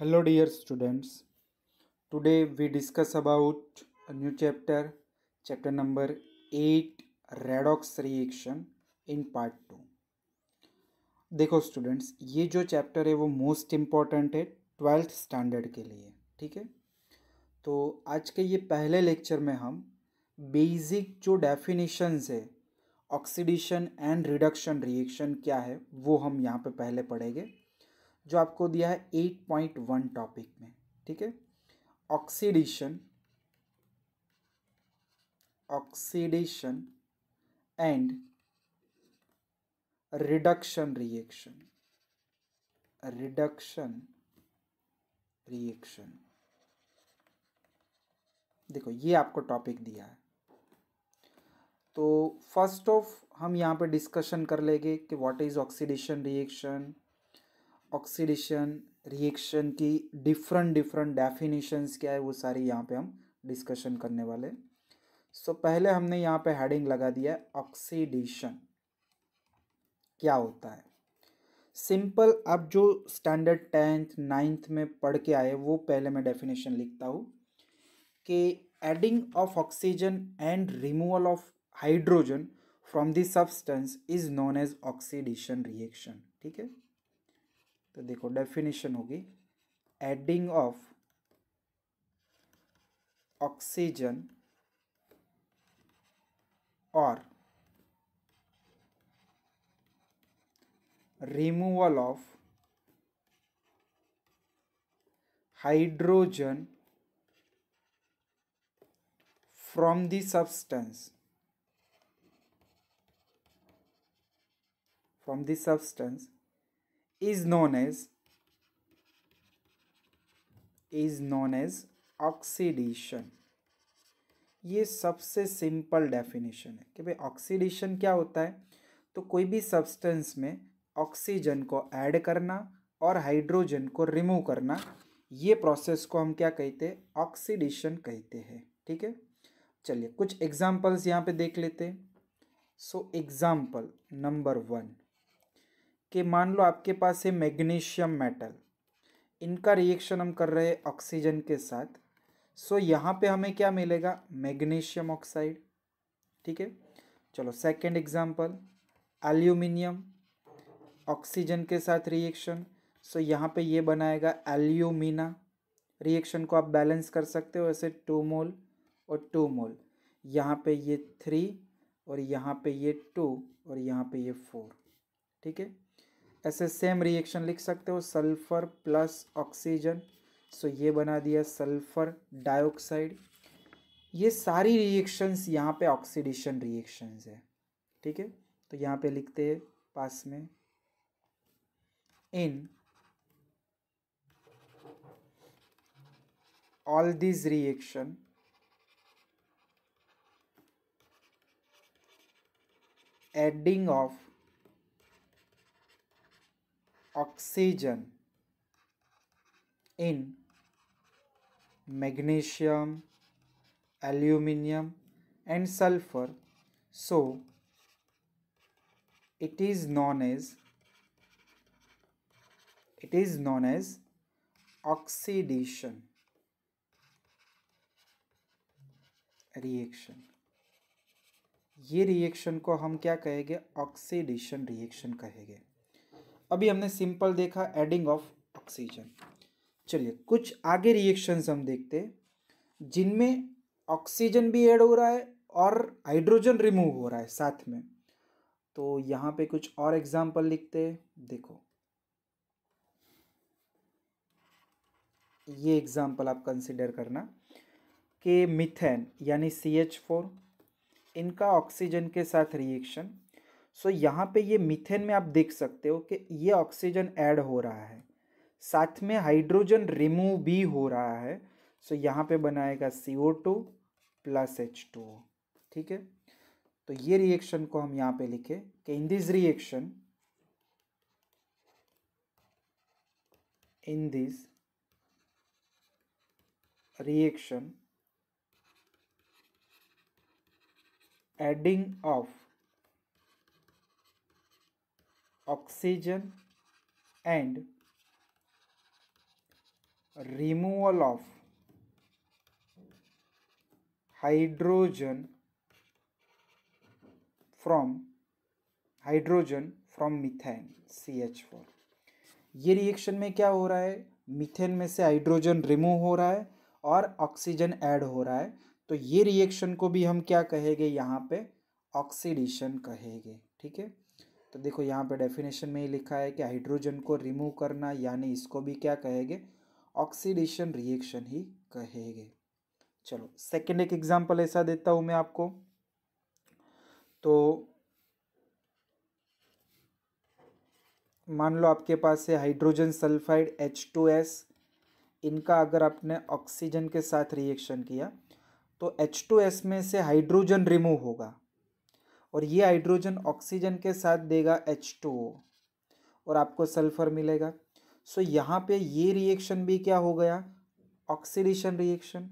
Hello dear students. Today we discuss about a new chapter number 8 redox reaction in part 2. देखो students, ये जो chapter है वो most important है 12th standard के लिए। ठीक है, तो आज के ये पहले लेक्चर में हम बेसिक जो डेफिनेशंस है ऑक्सीडेशन एंड रिडक्शन रिएक्शन क्या है वो हम यहाँ पे पहले पढ़ेंगे, जो आपको दिया है 8.1 टॉपिक में। ठीक है, oxidation oxidation and reduction reaction reduction reaction देखो ये आपको टॉपिक दिया है। तो फर्स्ट ऑफ हम यहाँ पे डिस्कशन कर लेंगे कि what is oxidation reaction, oxidation reaction की डिफरेंट डिफरेंट डेफिनेशंस क्या है, वो सारी यहाँ पे हम डिस्कशन करने वाले। सो पहले हमने यहाँ पे हेडिंग लगा दिया है ऑक्सीडेशन क्या होता है। सिंपल, अब जो स्टैंडर्ड 10th 9th में पढ़ के आए वो पहले मैं डेफिनेशन लिखता हूँ कि adding of oxygen and removal of hydrogen from the substance is known as oxidation reaction. ठीक है, तो देखो डेफिनेशन होगी एडिंग ऑफ ऑक्सीजन और removal of hydrogen from the substance is known as oxidation. ये सबसे सिंपल डेफिनेशन है कि भाई ऑक्सीडेशन क्या होता है। तो कोई भी सब्सटेंस में ऑक्सीजन को ऐड करना और हाइड्रोजन को रिमूव करना, ये प्रोसेस को हम क्या कहते हैं, ऑक्सीडेशन कहते हैं। ठीक है, चलिए कुछ एग्जांपल्स यहाँ पे देख लेते हैं। सो एग्जांपल नंबर 1 कि मान लो आपके पास है मैग्नीशियम मेटल, इनका रिएक्शन हम कर रहे हैं ऑक्सीजन के साथ। सो यहाँ पे हमें क्या मिलेगा, मैग्नीशियम ऑक्साइड। ठीक है, चलो सेकंड एग्जांपल एल्यूमिनियम, ऑक्सीजन के साथ रिएक्शन। सो यहाँ पे ये बनाएगा एल्यूमिना। रिएक्शन को आप बैलेंस कर सकते हो ऐसे 2 मोल और 2 मोल, यहाँ पे ये 3 और यहाँ पे ये 2 और यहाँ पे ये 4। ठीक है, ऐसे सेम रिएक्शन लिख सकते हो सल्फर प्लस ऑक्सीजन। सो ये बना दिया सल्फर डाइऑक्साइड। ये सारी रिएक्शंस यहाँ पे ऑक्सीडेशन रिएक्शंस है। ठीक है, तो यहाँ पे लिखते हैं पास में इन all these reaction adding of oxygen in magnesium, aluminium and sulfur, so it is known as oxidation reaction. ये रिएक्शन को हम क्या कहेंगे, ऑक्सीडेशन रिएक्शन कहेंगे। अभी हमने सिंपल देखा एडिंग ऑफ ऑक्सीजन। चलिए कुछ आगे रिएक्शंस हम देखते हैं जिनमें ऑक्सीजन भी ऐड हो रहा है और हाइड्रोजन रिमूव हो रहा है साथ में। तो यहाँ पे कुछ और एग्जांपल लिखते हैं। देखो ये एग्जांपल आप कंसिडर करना कि मीथेन यानी CH4, इनका ऑक्सीजन के साथ रिएक्शन। सो यहाँ पे ये मीथेन में आप देख सकते हो कि ये ऑक्सीजन ऐड हो रहा है, साथ में हाइड्रोजन रिमूव भी हो रहा है। सो यहाँ पे बनाएगा CO2 प्लस H2O। ठीक है, तो ये रिएक्शन को हम यहाँ पे लिखे कि इन this reaction adding of oxygen and removal of hydrogen from methane CH4। ये रिएक्शन में क्या हो रहा है, मीथेन में से हाइड्रोजन रिमूव हो रहा है और ऑक्सीजन ऐड हो रहा है। तो ये रिएक्शन को भी हम क्या कहेंगे, यहाँ पे ऑक्सीडेशन कहेंगे। ठीक है, तो देखो यहाँ पे डेफिनेशन में ही लिखा है कि हाइड्रोजन को रिमूव करना, यानी इसको भी क्या कहेंगे, ऑक्सीडेशन रिएक्शन ही कहेंगे। चलो सेकेंड एक एग्जांपल ऐसा देता हूँ मैं आपको। तो मान लो आपके पास है हाइड्रोजन सल्फाइड H2S, इनका अगर आपने ऑक्सीजन के साथ रिएक्शन किया तो H2S में से हाइड्रोजन रिमूव होगा और ये हाइड्रोजन ऑक्सीजन के साथ देगा H2O और आपको सल्फर मिलेगा। सो यहाँ पे ये रिएक्शन भी क्या हो गया, ऑक्सीडेशन रिएक्शन।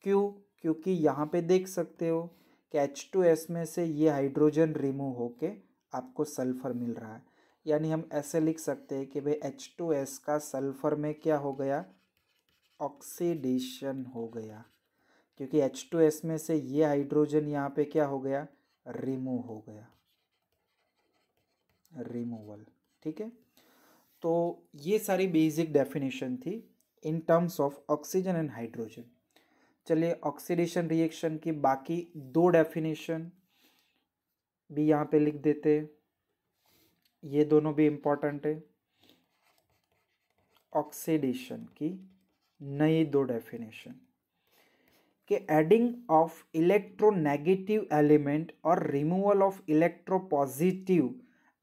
क्यों, क्योंकि यहाँ पे देख सकते हो कि H2S में से ये हाइड्रोजन रिमूव होके आपको सल्फर मिल रहा है। यानी हम ऐसे लिख सकते हैं कि भाई H2S का सल्फर में क्या हो गया, ऑक्सीडेशन हो गया, क्योंकि H2S में से ये हाइड्रोजन यहाँ पे क्या हो गया, रिमूव हो गया, रिमूवल। ठीक है, तो ये सारी बेसिक डेफिनेशन थी in terms of oxygen and hydrogen. चलिए ऑक्सीडेशन रिएक्शन की बाकी दो डेफिनेशन भी यहाँ पे लिख देते हैं, ये दोनों भी इम्पॉर्टेंट है। ऑक्सीडेशन की नई दो डेफिनेशन कि एडिंग ऑफ इलेक्ट्रोनेगेटिव एलिमेंट और removal of electropositive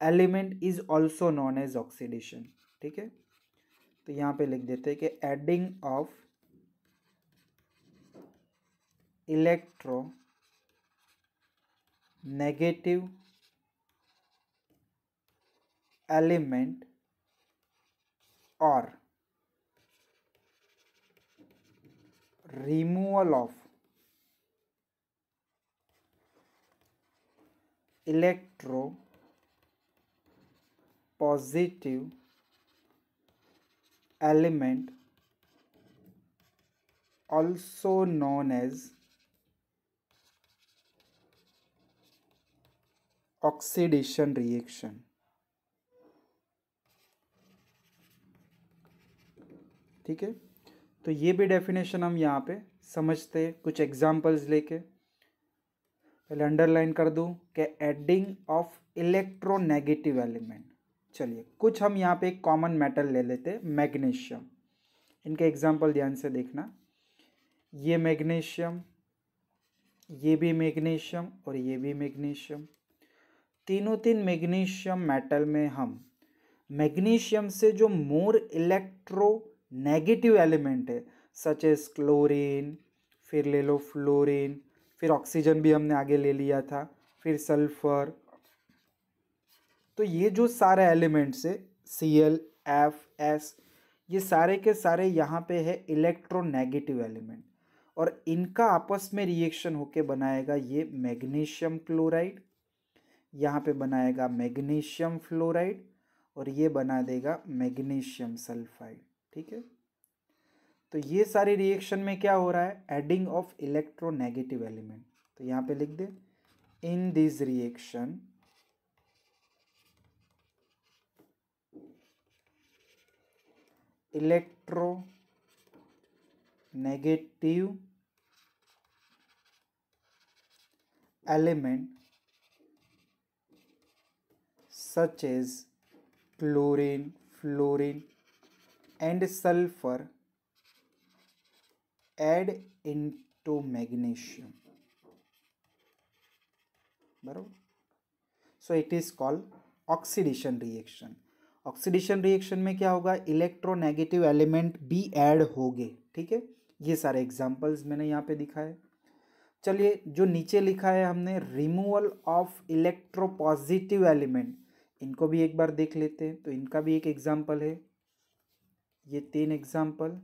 element is also known as oxidation. ठीक है, तो यहाँ पे लिख देते हैं कि adding of electronegative element और removal of electropositive element also known as oxidation reaction. ठीक है, तो ये भी डेफिनेशन हम यहाँ पे समझते हैं कुछ एग्जांपल्स लेके। पहले अंडरलाइन कर दूँ कि एडिंग ऑफ इलेक्ट्रोनेगेटिव एलिमेंट। चलिए कुछ हम यहाँ पे एक कॉमन मेटल ले लेते हैं, मैग्नीशियम। इनके एग्जांपल ध्यान से देखना, ये मैग्नीशियम, ये भी मैग्नीशियम और ये भी मैग्नीशियम। तीनों तीन मैग्नीशियम मेटल में हम मैग्नीशियम से जो मोर इलेक्ट्रो नेगेटिव एलिमेंट है सच एज क्लोरीन, फिर ले लो फ्लोरीन, फिर ऑक्सीजन भी हमने आगे ले लिया था, फिर सल्फर। तो ये जो सारे एलिमेंट्स है Cl, F, S, ये सारे के सारे यहाँ पे है इलेक्ट्रोनेगेटिव एलिमेंट और इनका आपस में रिएक्शन होके बनाएगा ये मैग्नीशियम क्लोराइड, यहाँ पे बनाएगा मैग्नीशियम फ्लोराइड और ये बना देगा मैग्नीशियम सल्फाइड। ठीक है, तो ये सारी रिएक्शन में क्या हो रहा है, एडिंग ऑफ इलेक्ट्रोनेगेटिव एलिमेंट। तो यहाँ पे लिख दे, in this reaction electronegative element such as chlorine, fluorine and sulfur add into magnesium. बराबर, so it is called oxidation reaction. Oxidation reaction में क्या होगा, इलेक्ट्रोनेगेटिव एलिमेंट भी ऐड होंगे। ठीक है, ये सारे एग्जांपल्स मैंने यहाँ पे दिखाए। चलिए जो नीचे लिखा है हमने, रिमूवल ऑफ इलेक्ट्रोपॉजिटिव एलिमेंट, इनको भी एक बार देख लेते हैं। तो इनका भी एक एग्जाम्पल है, ये 3 एग्जाम्पल,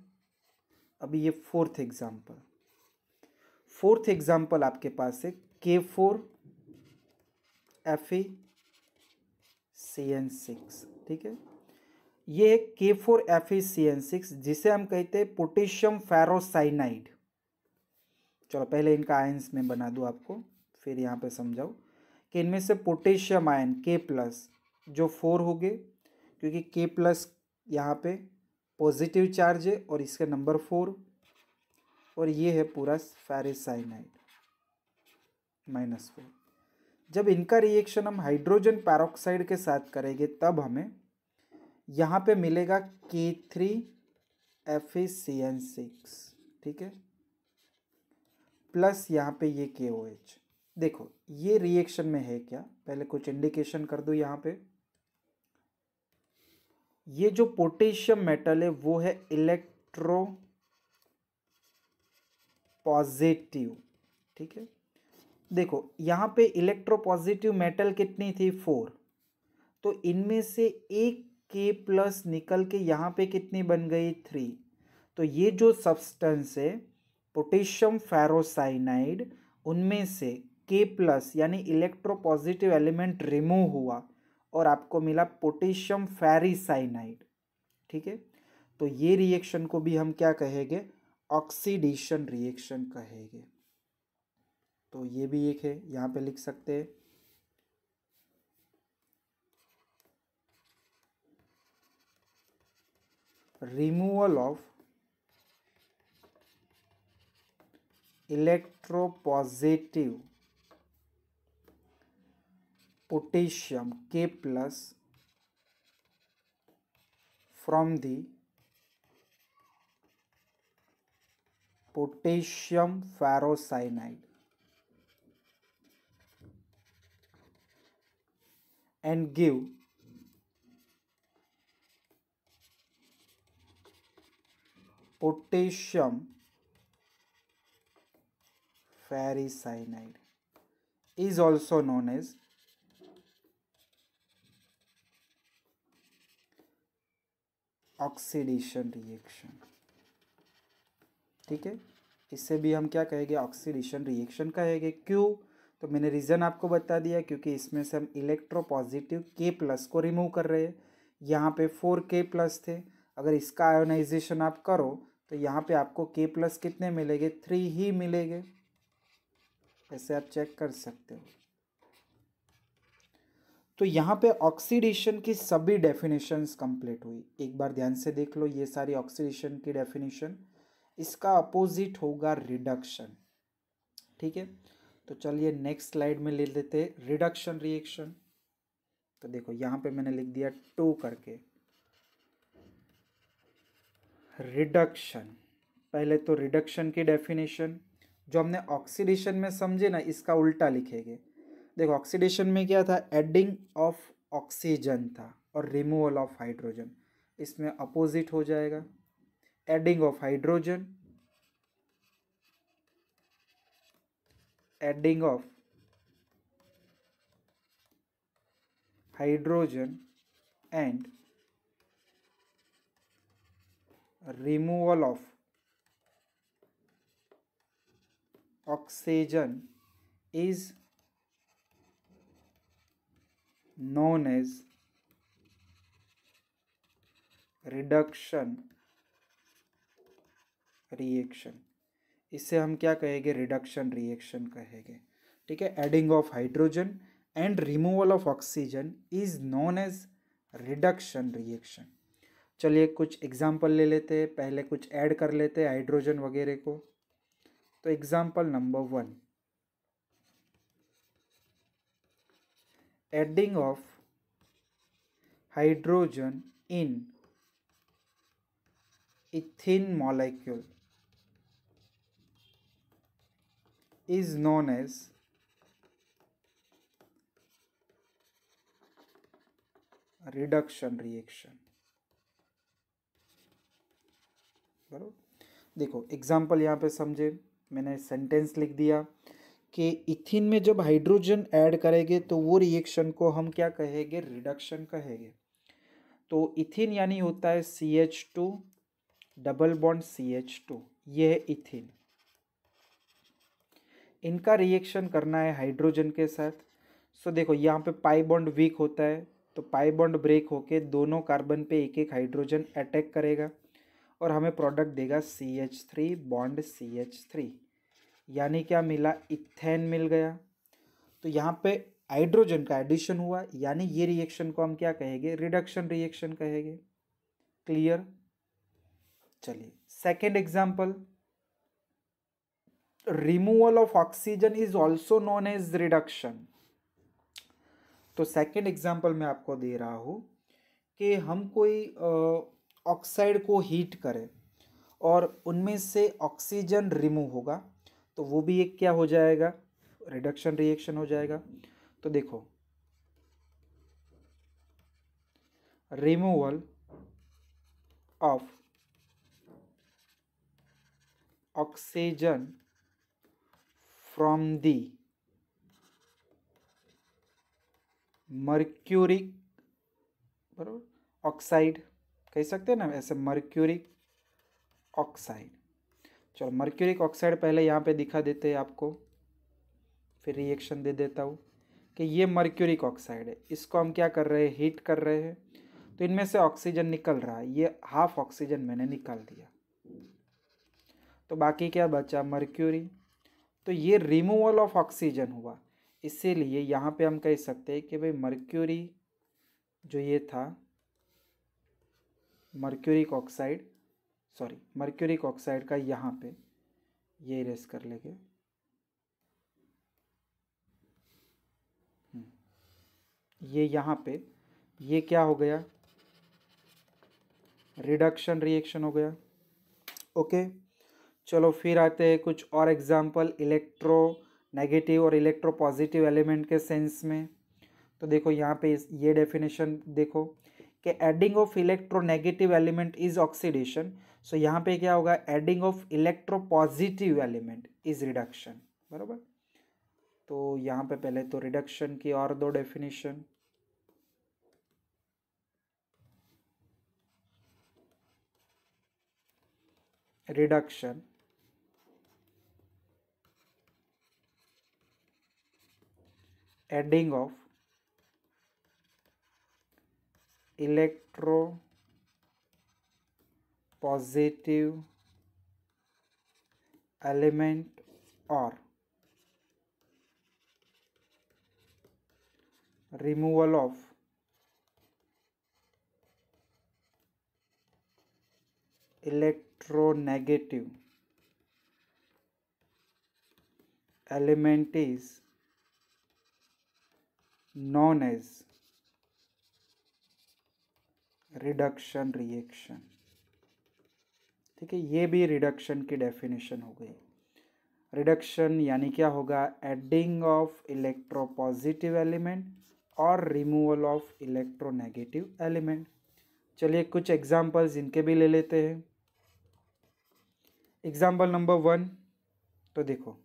अभी ये फोर्थ एग्जाम्पल। फोर्थ एग्जाम्पल आपके पास है K4Fe CN6। ठीक है, ये है K4FeCN6 जिसे हम कहते हैं पोटेशियम फेरोसाइनाइड। चलो पहले इनका आयंस में बना दूँ आपको, फिर यहाँ पे समझाऊँ कि इनमें से पोटेशियम आयन K+ जो 4 हो गए, क्योंकि K+ यहाँ पे पॉजिटिव चार्ज है और इसका नंबर 4, और ये है पूरा फेरोसाइनाइड -4। जब इनका रिएक्शन हम हाइड्रोजन पेरोक्साइड के साथ करेंगे तब हमें यहाँ पे मिलेगा K3FeCN6, ठीक है, प्लस यहाँ पे ये KOH। देखो ये रिएक्शन में है क्या, पहले कुछ इंडिकेशन कर दो यहाँ पे। ये जो पोटेशियम मेटल है वो है इलेक्ट्रो पॉजिटिव, ठीक है। देखो यहाँ पे इलेक्ट्रो पॉजिटिव मेटल कितनी थी, 4, तो इनमें से एक K+ निकल के यहाँ पे कितनी बन गई, 3। तो ये जो सब्सटेंस है पोटेशियम फेरोसाइनाइड, उनमें से K+ यानी इलेक्ट्रो पॉजिटिव एलिमेंट रिमूव हुआ और आपको मिला पोटेशियम फेरिसाइनाइड, ठीक है। तो ये रिएक्शन को भी हम क्या कहेंगे, ऑक्सीडेशन रिएक्शन कहेंगे। तो ये भी एक है, यहाँ पे लिख सकते हैं removal of electropositive potassium K+ from the potassium ferrocyanide and give potassium ferricyanide is also known as oxidation reaction, ठीक है। इससे भी हम क्या कहेंगे, ऑक्सीडेशन रिएक्शन कहेंगे। क्यों, तो मैंने रीज़न आपको बता दिया, क्योंकि इसमें से हम इलेक्ट्रोपॉजिटिव K+ को रिमूव कर रहे हैं। यहाँ पे 4 K+ थे, अगर इसका आयोनाइजेशन आप करो तो यहाँ पे आपको K+ कितने मिलेंगे, 3 ही मिलेंगे, ऐसे आप चेक कर सकते हो। तो यहाँ पे ऑक्सीडेशन की सभी डेफिनेशंस कंप्लीट हुई। एक बार ध्यान से देख लो ये सारी ऑक्सीडेशन की डेफिनेशन। इसका अपोजिट होगा रिडक्शन, ठीक है। तो चलिए नेक्स्ट स्लाइड में ले लेते हैं रिडक्शन रिएक्शन। तो देखो यहाँ पे मैंने लिख दिया 2 करके। रिडक्शन, पहले तो रिडक्शन की डेफिनेशन जो हमने ऑक्सीडेशन में समझे ना, इसका उल्टा लिखेंगे। देखो ऑक्सीडेशन में क्या था, एडिंग ऑफ ऑक्सीजन था और रिमूवल ऑफ हाइड्रोजन। इसमें अपोजिट हो जाएगा, adding of hydrogen, adding of hydrogen and removal of oxygen is known as reduction reaction. इसे हम क्या कहेंगे, रिडक्शन रिएक्शन कहेंगे, ठीक है। Adding of hydrogen and removal of oxygen is known as reduction reaction. चलिए कुछ एग्जाम्पल ले लेते हैं, पहले कुछ ऐड कर लेते हैं हाइड्रोजन वगैरह को। तो example number 1, adding of hydrogen in ethene molecule is known as reduction reaction, बराबर। देखो एग्जाम्पल यहाँ पे समझे, मैंने सेंटेंस लिख दिया कि इथिन में जब हाइड्रोजन ऐड करेंगे तो वो रिएक्शन को हम क्या कहेंगे, रिडक्शन कहेंगे। तो इथिन यानी होता है CH2 डबल बॉन्ड CH2, ये है इथिन। इनका रिएक्शन करना है हाइड्रोजन के साथ। सो देखो यहाँ पे पाई बॉन्ड वीक होता है तो पाई बॉन्ड ब्रेक होके दोनों कार्बन पे एक एक हाइड्रोजन अटैक करेगा और हमें प्रोडक्ट देगा CH3 बॉन्ड CH3, यानी क्या मिला, इथेन मिल गया। तो यहाँ पे हाइड्रोजन का एडिशन हुआ, यानी ये रिएक्शन को हम क्या कहेंगे, रिडक्शन रिएक्शन कहेंगे। क्लियर। चलिए second example, removal of oxygen is also known as reduction. तो सेकेंड एग्जाम्पल मैं आपको दे रहा हूं कि हम कोई ऑक्साइड को हीट करें और उनमें से ऑक्सीजन रिमूव होगा, तो वो भी एक क्या हो जाएगा, रिडक्शन रिएक्शन हो जाएगा। तो देखो, removal of oxygen from the mercuric, बराबर, ऑक्साइड कह सकते हैं ना ऐसे, मर्क्यूरिक ऑक्साइड। चलो मर्क्यूरिक ऑक्साइड पहले यहाँ पे दिखा देते हैं आपको, फिर रिएक्शन दे देता हूँ कि ये मर्क्यूरिक ऑक्साइड है, इसको हम क्या कर रहे हैं, हीट कर रहे हैं, तो इनमें से ऑक्सीजन निकल रहा है, ये हाफ ऑक्सीजन मैंने निकाल दिया, तो बाकी क्या बचा, मर्क्यूरी। तो ये रिमूवल ऑफ ऑक्सीजन हुआ, इसीलिए यहाँ पे हम कह सकते हैं कि भाई मर्क्यूरी जो ये था, mercuric oxide, sorry mercuric oxide का यहाँ पे ये इरेज कर लेंगे, ये यहाँ पे ये क्या हो गया, रिडक्शन रिएक्शन हो गया। ओके, चलो फिर आते हैं कुछ और एग्जाम्पल इलेक्ट्रो नेगेटिव और इलेक्ट्रो पॉजिटिव एलिमेंट के सेंस में। तो देखो यहाँ पे ये डेफिनेशन देखो कि adding of electronegative element is oxidation. So यहाँ पे क्या होगा, adding of electropositive element is reduction, बराबर। तो यहाँ पे पहले तो रिडक्शन की और दो definition, reduction adding of electropositive element और removal of electronegative element is known as reduction reaction। ठीक है, ये भी रिडक्शन की डेफिनेशन हो गई। रिडक्शन यानी क्या होगा, एडिंग ऑफ इलेक्ट्रोपॉजिटिव एलिमेंट और रिमूवल ऑफ इलेक्ट्रोनेगेटिव एलिमेंट। चलिए कुछ एग्जांपल्स इनके भी ले लेते हैं। एग्जाम्पल नंबर 1, तो देखो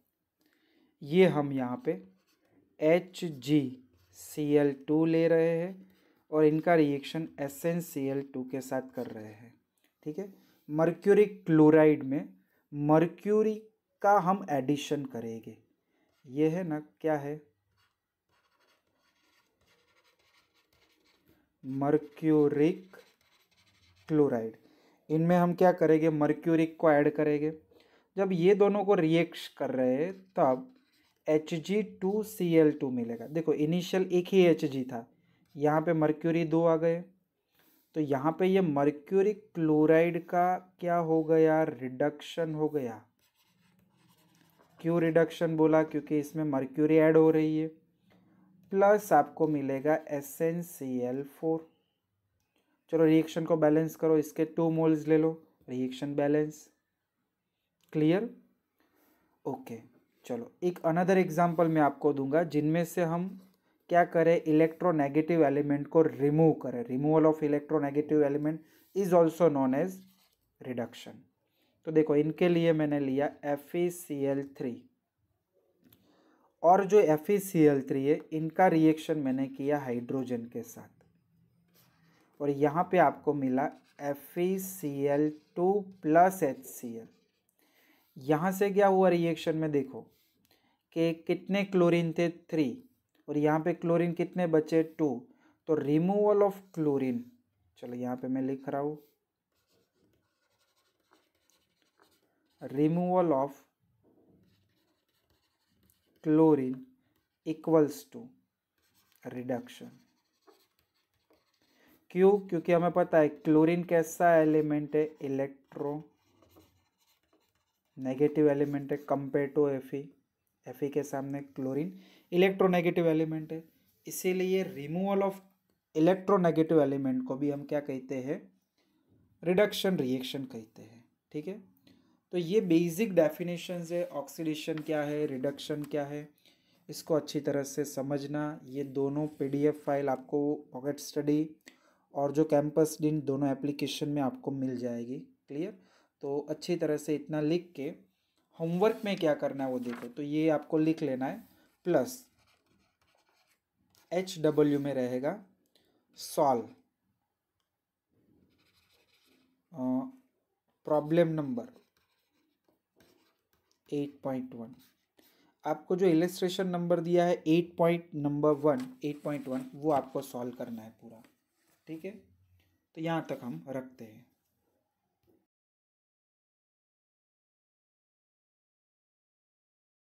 ये हम यहाँ पे HgCl2 ले रहे हैं और इनका रिएक्शन SnCl2 के साथ कर रहे हैं। ठीक है, मर्क्यूरी क्लोराइड में मर्क्यूरी का हम एडिशन करेंगे, ये है ना, क्या है, मर्क्यूरिक क्लोराइड। इनमें हम क्या करेंगे, मर्क्यूरिक को ऐड करेंगे। जब ये दोनों को रिएक्ट कर रहे हैं तब Hg2Cl2 मिलेगा। देखो इनिशियल एक ही Hg था, यहाँ पे मर्क्यूरी 2 आ गए, तो यहाँ पे ये मर्क्यूरिक क्लोराइड का क्या हो गया, रिडक्शन हो गया। क्यों रिडक्शन बोला, क्योंकि इसमें मर्क्यूरी ऐड हो रही है, प्लस आपको मिलेगा SnCl4। चलो रिएक्शन को बैलेंस करो, इसके 2 मोल्स ले लो, रिएक्शन बैलेंस। क्लियर। ओके, चलो एक अनदर एग्जांपल मैं आपको दूंगा जिनमें से हम क्या करें, इलेक्ट्रोनेगेटिव एलिमेंट को रिमूव करें। Removal of electronegative element is also known as reduction. तो देखो इनके लिए मैंने लिया FeCl3 और जो FeCl3 है इनका रिएक्शन मैंने किया हाइड्रोजन के साथ, और यहाँ पे आपको मिला FeCl2 प्लस HCl। यहाँ से क्या हुआ रिएक्शन में, देखो कि कितने क्लोरीन थे, 3, और यहाँ पे क्लोरीन कितने बचे, 2, तो रिमूवल ऑफ क्लोरीन, चलो यहाँ पे मैं लिख रहा हूँ, removal of chlorine equals to reduction. क्यों? क्योंकि हमें पता है क्लोरीन कैसा एलिमेंट है, इलेक्ट्रो नेगेटिव एलिमेंट है कंपेयर टू Fe के सामने क्लोरीन इलेक्ट्रोनेगेटिव एलिमेंट है, इसीलिए रिमूवल ऑफ इलेक्ट्रोनेगेटिव एलिमेंट को भी हम क्या कहते हैं, रिडक्शन रिएक्शन कहते हैं। ठीक है, तो ये बेसिक डेफिनेशंस है, ऑक्सीडेशन क्या है, रिडक्शन क्या है, इसको अच्छी तरह से समझना। ये दोनों PDF फाइल आपको पॉकेट स्टडी और जो कैंपस डिन दोनों एप्लीकेशन में आपको मिल जाएगी। क्लियर? तो अच्छी तरह से इतना लिख के होमवर्क में क्या करना है वो देखो। तो ये आपको लिख लेना है, प्लस HW में रहेगा सॉल्व प्रॉब्लम नंबर 8.1। आपको जो इलस्ट्रेशन नंबर दिया है 8.1 वो आपको सॉल्व करना है पूरा। ठीक है, तो यहाँ तक हम रखते हैं।